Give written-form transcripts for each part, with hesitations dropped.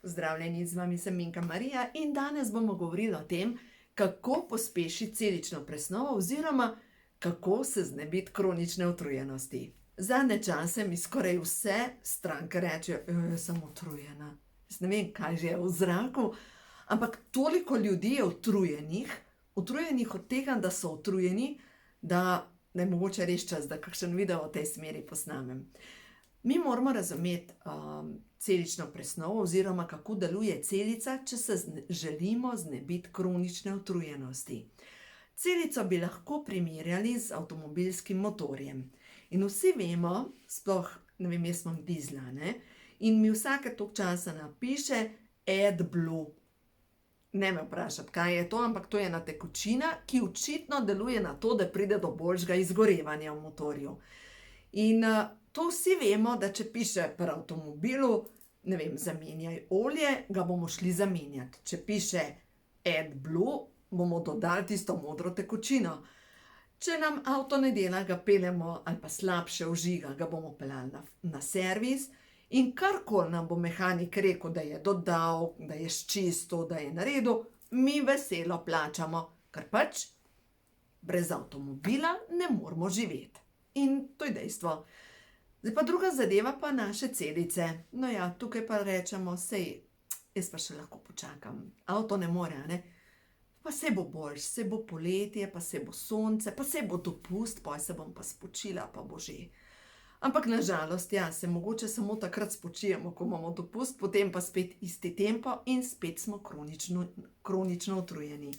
Pozdravljeni, z vami sem Minka Marija in danes bomo govorili o tem, kako pospešiti celično presnovo oziroma kako se znebiti kronične utrujenosti. Zadnje čase mi skoraj vse stranke rečejo, sem utrujena. Jaz ne vem, kaj že je v zraku, ampak toliko ljudi je utrujenih od tega, da so utrujeni, da je mogoče res čas, da kakšen video v tej smeri posnamem. Mi moramo razumeti celično presnovo oziroma kako deluje celica, če se želimo znebiti kronične utrujenosti. Celico bi lahko primerjali z avtomobilskim motorjem. In vsi vemo, sploh, ne vem, jaz imam dizla, ne? In mi vsake toliko časa napiše AdBlue. Ne me vprašati, kaj je to, ampak to je ena tekočina, ki očitno deluje na to, da pride do boljšega izgorevanja v motorju. In to vsi vemo, da če piše pri avtomobilu, ne vem, zamenjaj olje, ga bomo šli zamenjati. Če piše AdBlue, bomo dodali tisto modro tekočino. Če nam avto ne dela, ga peljemo ali pa slabše vžiga, ga bomo peljali na servis in karkoli nam bo mehanik rekel, da je dodal, da je sčistil, da je naredil, mi veselo plačamo, ker pač brez avtomobila ne moramo živeti. In to je dejstvo. Zdaj pa druga zadeva pa naše celice. No ja, tukaj pa rečemo, sej, jaz pa še lahko počakam. Avto ne more, ne? Pa se bo boljš, se bo poletje, pa se bo sonce, pa se bo dopust, pa se bom pa spočila, pa bo že. Ampak nažalost, ja, se mogoče samo takrat spočijemo, ko imamo dopust, potem pa spet isti tempo in spet smo kronično utrujeni.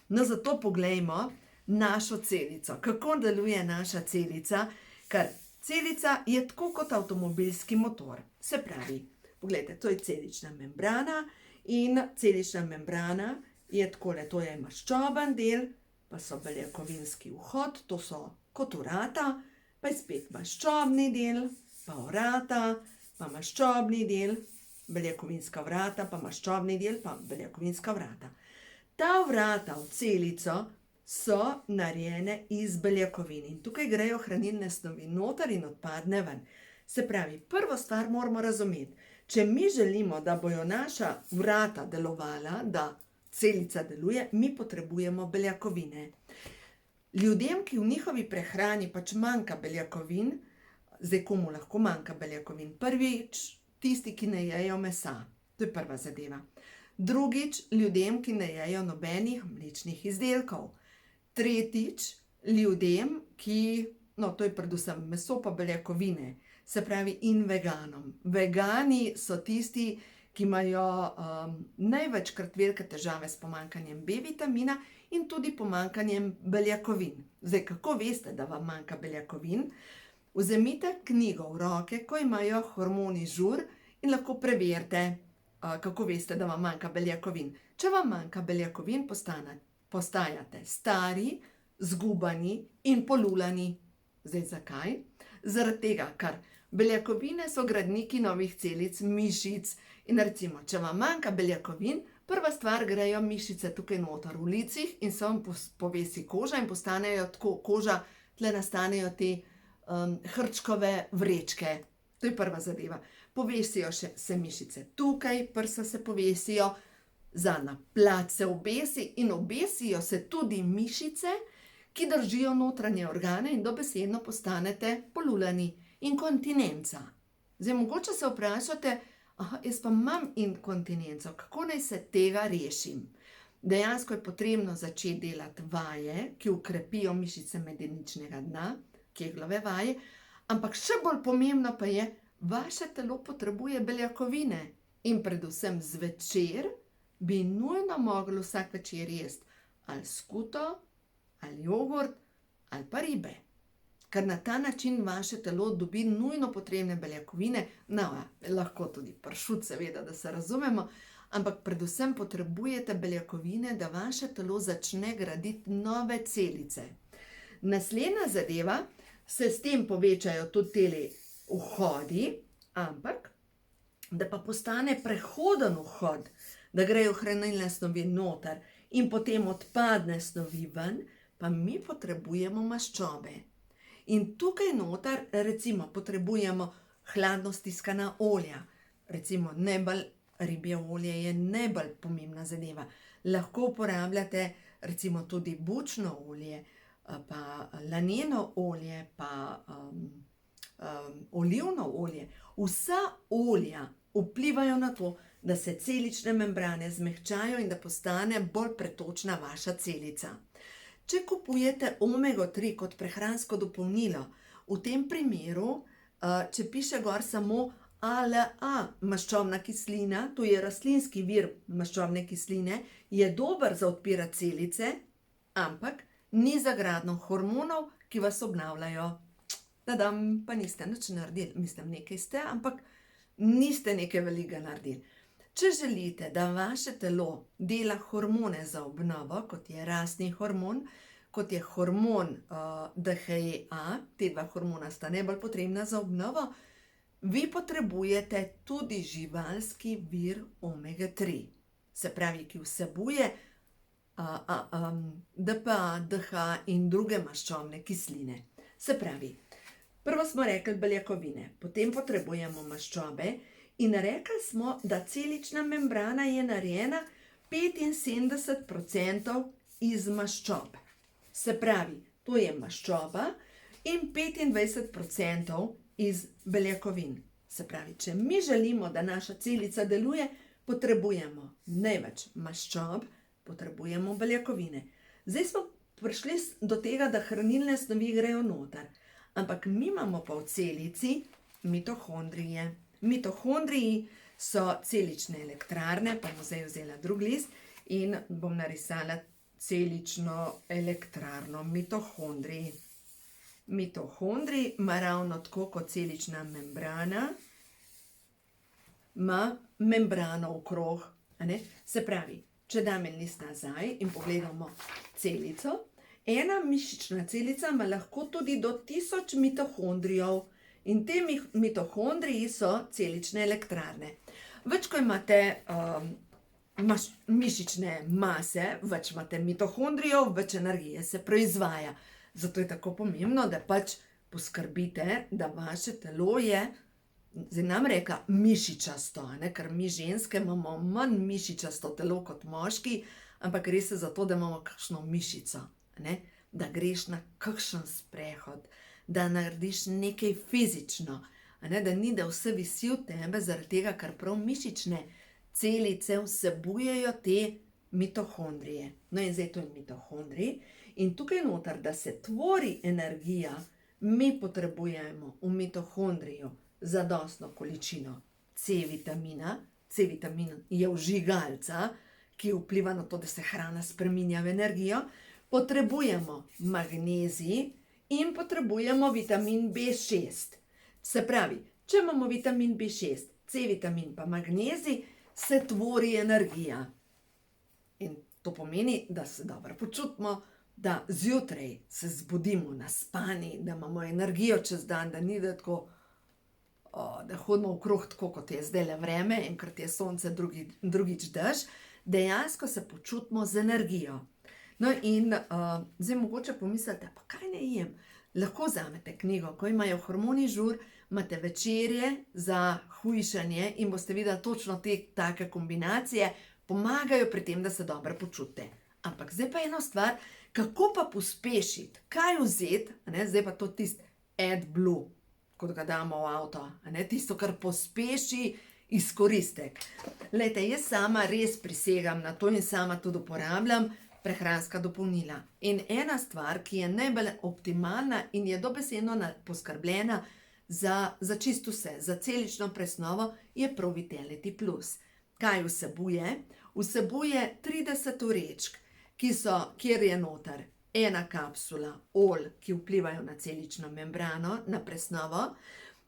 No, zato poglejmo našo celico. Kako deluje naša celica? Ker celica je tako kot avtomobilski motor. Se pravi, poglejte, to je celična membrana in celična membrana je takole, to je maščoben del, pa so beljakovinski vhod, to so kot vrata, pa je spet maščobni del, pa vrata, pa maščobni del, beljakovinska vrata, pa maščobni del, pa beljakovinska vrata. Ta vrata v celico so narejene iz beljakovin in tukaj grejo hranilne snovi noter in odpadne ven. Se pravi, prvo stvar moramo razumeti, če mi želimo, da bojo naša vrata delovala, da celica deluje, mi potrebujemo beljakovine. Ljudem, ki v njihovi prehrani pač manjka beljakovin, zdaj komu lahko manjka beljakovin? Prvič, tisti, ki ne jejo mesa. To je prva zadeva. Drugič, ljudem, ki ne jejo nobenih mlečnih izdelkov. Tretjič, ljudem, ki, no to je predvsem meso pa beljakovine, se pravi in veganom. Vegani so tisti, ki imajo največkrat velike težave s pomanjkanjem B vitamina in tudi pomanjkanjem beljakovin. Zdaj, kako veste, da vam manjka beljakovin? Vzemite knjigo v roke, ko imajo hormoni žur in lahko preverite, kako veste, da vam manjka beljakovin. Če vam manjka beljakovin, postajate stari, zgubani in polulani. Zdaj, zakaj? Zaradi tega, ker beljakovine so gradniki novih celic, mišic in recimo, če vam manjka beljakovin, prva stvar grejo mišice tukaj noter v licih in se vam povesi koža in postanejo tako koža, tle nastanejo te hrčkove vrečke. To je prva zadeva. Povesijo se mišice tukaj, prsa se povesijo, zadnja plat se obesi in obesijo se tudi mišice, ki držijo notranje organe in dobesedno postanete polulani. Inkontinenca. Zdaj, mogoče se vprašate, jaz pa imam inkontinenco, kako naj se tega rešim? Dejansko je potrebno začeti delati vaje, ki ukrepijo mišice medeničnega dna, Keglove vaje, ampak še bolj pomembno pa je, vaše telo potrebuje beljakovine in predvsem zvečer bi nujno moglo vsak večer jesti ali skuto, ali jogurt, ali pa ribe. Ker na ta način vaše telo dobi nujno potrebne beljakovine, no, lahko tudi pršut, seveda, da se razumemo, ampak predvsem potrebujete beljakovine, da vaše telo začne graditi nove celice. Naslednja zadeva, se s tem povečajo tudi tele vhodi, ampak da pa postane prehoden vhod, da grejo hranilne snovi noter in potem odpadne snovi ven, pa mi potrebujemo maščobe. In tukaj noter, recimo, potrebujemo hladno stiskana olja, recimo ribje olje je najbolj pomembna zadeva. Lahko uporabljate recimo tudi bučno olje, pa laneno olje, pa olivno olje. Vsa olja vplivajo na to, da se celične membrane zmehčajo in da postane bolj pretočna vaša celica. Če kupujete omego 3 kot prehransko dopolnilo, v tem primeru, če piše gor samo ALA, maščobna kislina, to je rastlinski vir maščobne kisline, je dober za odpirati celice, ampak ni za gradnjo hormonov, ki vas obnavljajo. Tadam, pa niste nič naredili. Mislim, nekaj ste, ampak niste nekaj velikega naredili. Če želite, da vaše telo dela hormone za obnovo, kot je rastni hormon, kot je hormon DHEA, te dva hormona sta najbolj potrebna za obnovo, vi potrebujete tudi živalski vir omega 3. Se pravi, ki vsebuje DPA, DHA in druge maščobne kisline. Se pravi, prvo smo rekli beljakovine, potem potrebujemo maščobe in rekli smo, da celična membrana je narejena 75% iz maščob. Se pravi, to je maščoba in 25% iz beljakovin. Se pravi, če mi želimo, da naša celica deluje, potrebujemo največ maščob, potrebujemo beljakovine. Zdaj smo prišli do tega, da hranilne snovi grejo noter. Ampak mi imamo pa v celici mitohondrije. Mitohondriji so celične elektrarne, pa bom zdaj vzela drug list in bom narisala celično elektrarno. Mitohondriji. Mitohondrij ima ravno tako kot celična membrana, ima membrano okrog. Se pravi, če dam en list nazaj in pogledamo celico, ena mišična celica ima lahko tudi do 1000 mitohondrijev in te mitohondriji so celične elektrarne. Več, ko imate mišične mase, več imate mitohondrijev, več energije se proizvaja. Zato je tako pomembno, da pač poskrbite, da vaše telo je, zdaj nam reka, mišičasto, ker mi ženske imamo manj mišičasto telo kot moški, ampak res je zato, da imamo kakšno mišico, da greš na kakšen sprehod, da narediš nekaj fizično, da ni, da vse visi v tebe, zaradi tega, ker prav mišične celice vsebujejo te mitohondrije. No in zdaj to je mitohondrij. In tukaj noter, da se tvori energija, mi potrebujemo v mitohondriju zadostno količino C-vitamina. C-vitamin je vžigalca, ki vpliva na to, da se hrana spreminja v energijo. Potrebujemo magnezij in potrebujemo vitamin B6. Se pravi, če imamo vitamin B6, C-vitamin pa magnezij, se tvori energija. In to pomeni, da se dobro počutimo, da zjutraj se zbudimo naspani, da imamo energijo čez dan, da ni da tako, da hodimo okrog tako, kot je zdajle vreme, enkrat je sonce, drugič dež, dejansko se počutimo z energijo. No in zdaj mogoče pomislite, pa kaj ne jem? Lahko vzamete knjigo, ko imajo hormoni žur, imate večerje za hujšanje in boste videli točno te take kombinacije, pomagajo pri tem, da se dobro počutite. Ampak zdaj pa ena stvar, kako pa pospešiti, kaj vzeti, zdaj pa to tisto AdBlue, kot ga damo v avto, tisto, kar pospeši izkoristek. Glejte, jaz sama res prisegam na to in sama tudi uporabljam prehranska dopolnila. In ena stvar, ki je najbolj optimalna in je dobesedno poskrbljena za čisto vse, za celično presnovo, je prav Vitality Plus. Kaj vsebuje? Vsebuje 30 vrečk, kjer je noter ena kapsula olj, ki vplivajo na celično membrano, na presnovo,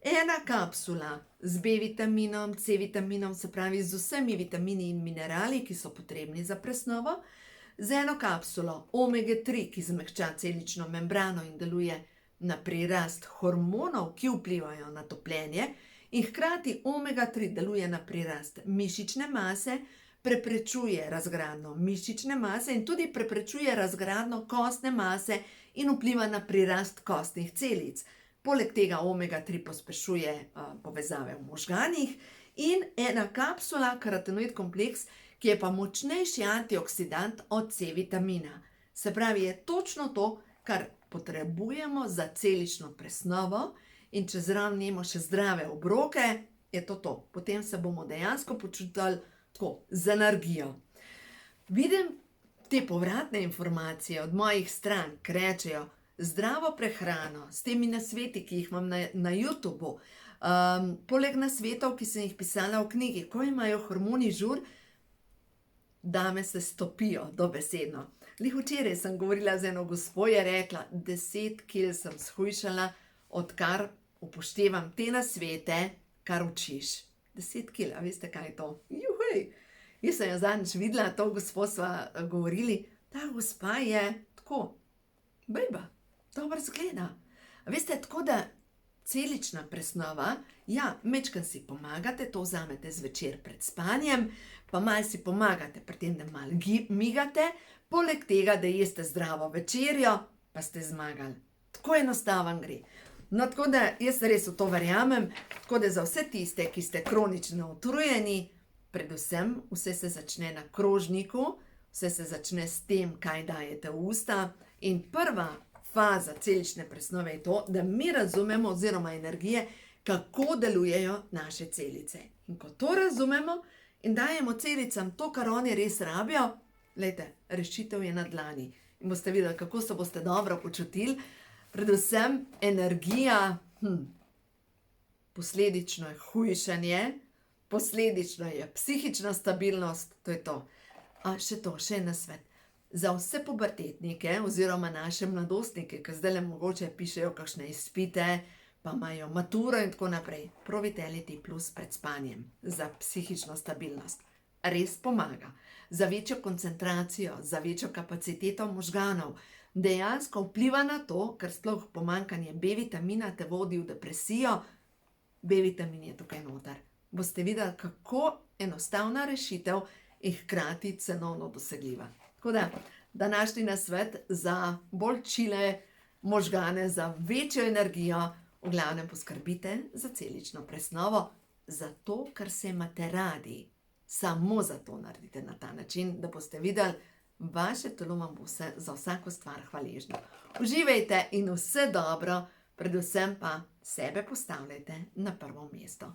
ena kapsula z B-vitaminom, C-vitaminom, se pravi z vsemi vitamini in minerali, ki so potrebni za presnovo, z eno kapsulo omega 3, ki zmehča celično membrano in deluje na prirast hormonov, ki vplivajo na topljenje, in hkrati omega 3 deluje na prirast mišične mase, preprečuje razgradnjo mišične mase in tudi preprečuje razgradnjo kostne mase in vpliva na prirast kostnih celic. Poleg tega omega 3 pospešuje povezave v možganih in ena kapsula karotenoid kompleks, ki je pa močnejši antioksidant od C-vitamina. Se pravi, je točno to, kar potrebujemo za celično presnovo, in če zraven jemo še zdrave obroke, je to to. Potem se bomo dejansko počutili tako, z energijo. Vidim te povratne informacije od mojih strank, ki rečejo, zdravo prehrano, s temi nasveti, ki jih imam na YouTubeu, poleg nasvetov, ki sem jih pisala v knjigi, ko imajo hormoni žur, dame se stopijo dobesedno. Lih včeraj sem govorila z eno gospo, je rekla, 10 kil sem shujšala, odkar upoštevam te nasvete, kar učiš. 10 kil, a veste, kaj je to? Juhej! Jaz sem jo zadnjič videla, to gospo sva govorili, ta gospa je tako, bejba, dobro zgleda. A veste, tako da celična presnova, ja, majčkeno si pomagate, to vzamete zvečer pred spanjem, pa malo si pomagate pri tem, da malo migate, poleg tega, da jeste zdravo večerjo, pa ste zmagali. Tako enostaven gre. No, tako da jaz res v to verjamem, tako da za vse tiste, ki ste kronično utrujeni, predvsem vse se začne na krožniku, vse se začne s tem, kaj dajete v usta, in prva faza celične presnove je to, da mi razumemo oziroma energije, kako delujejo naše celice. In ko to razumemo in dajemo celicam to, kar oni res rabijo, glejte, rešitev je na dlani. In boste videli, kako se boste dobro počutili, predvsem energija, posledično je hujšanje, posledično je psihična stabilnost, to je to. A še to, še en nasvet. Za vse pubertetnike oziroma naše mladostnike, ki zdajle mogoče pišejo kakšne izpite, pa imajo maturo in tako naprej, probajte LT+ pred spanjem za psihično stabilnost. Res pomaga. Za večjo koncentracijo, za večjo kapaciteto možganov. Dejansko vpliva na to, ker sploh pomanjkanje B-vitamina te vodi v depresijo, B-vitamin je tukaj noter. Boste videli, kako enostavna rešitev in hkrati cenovno dosegljiva. Tako da, današnji nasvet za bolj čile možgane, za večjo energijo, v glavnem poskrbite za celično presnovo, zato, ker se imate radi. Samo zato naredite na ta način, da boste videli, vaše telo vam bo za vsako stvar hvaležno. Uživajte in vse dobro, predvsem pa sebe postavljajte na prvo mesto.